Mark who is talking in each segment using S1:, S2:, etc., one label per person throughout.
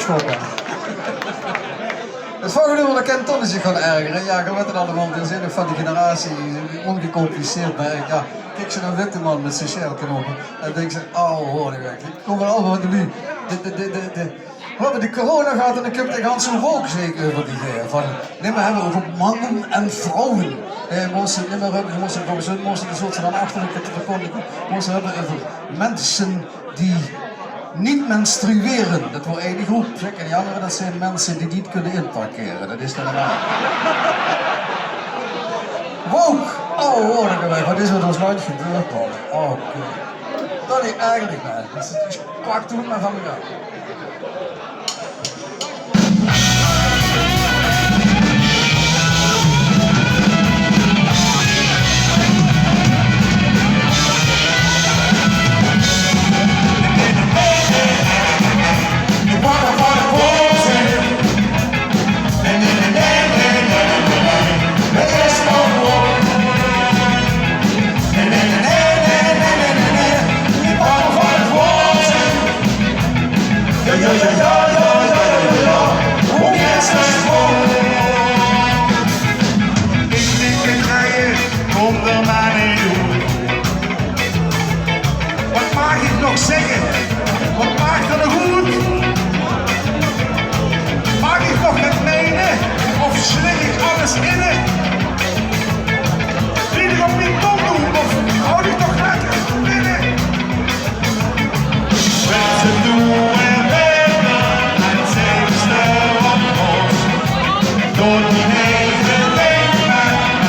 S1: schoppen. Het volgende nummer, dat kent Tony zich gewoon ergeren. Ja, je weet het allemaal, er zijn nog van die generatie, ongecompliceerd merk. Ja, kijk ze naar witte man met zijn sjerkenopen. En denk ze, oh hoor ik weg. Ik kom wel allemaal van de corona gaat en ik heb de ganse volk zeker over die van. Nee, maar hebben over mannen en vrouwen. Moesten niet meer hebben, moesten de soort dan achter ik het verkondigen. Moesten hebben over mensen die niet menstrueren. Dat wordt één groep. En die anderen, dat zijn mensen die niet kunnen inparkeren. Dat is dan raar. Woke! Oh, hoor ik erbij. Wat is er ons nooit gebeurd, man? Oh, kut. Dat is eigenlijk, man. Dus kwak toen maar van elkaar.
S2: Zeggen, wat maakt er een goed? Mag ik nog het menen of slik ik alles in het? Wil ik op die kop doen of houd ik toch lekker binnen? Mensen doen en leven en zevenste op ons. Door die negen leven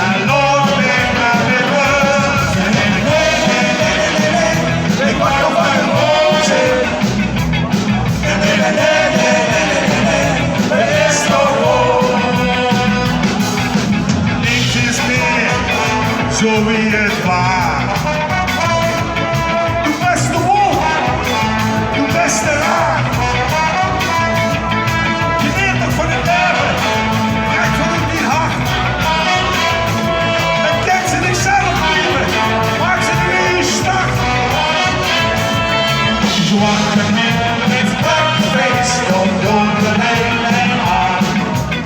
S2: en loop ik naar de rust. Ik mag op een roze. Het is toch gewoon. Niets is meer zo wie het waar. Doe beste wolf, doe beste raar. Je leert toch van het leven, krijg van het niet hard. En kent ze zichzelf leven, maak ze er weer in start. Zwarte met blackface, komt door de hele aan.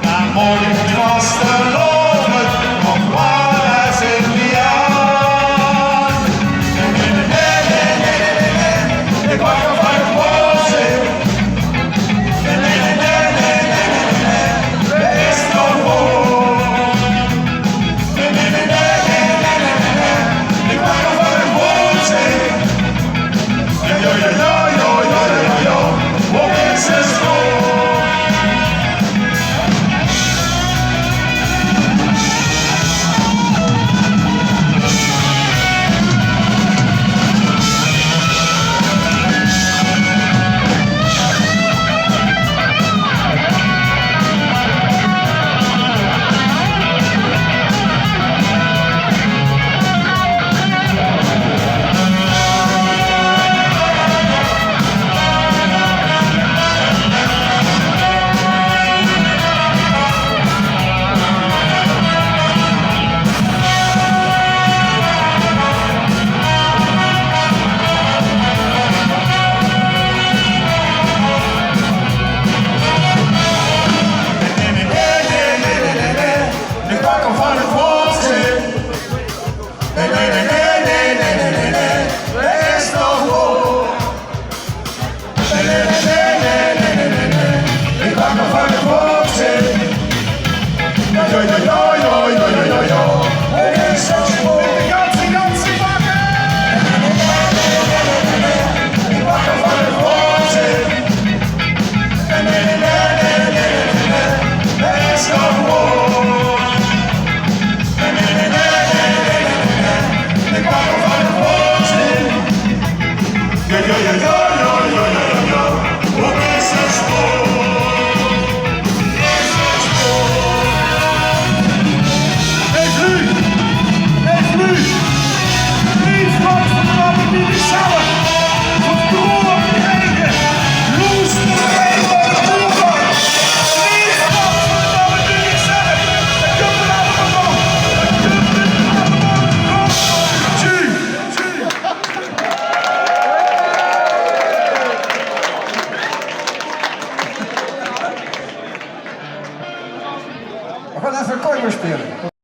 S2: Maar morgen was de loven, nog waar als in die aan.
S1: We gaan even een koier spelen.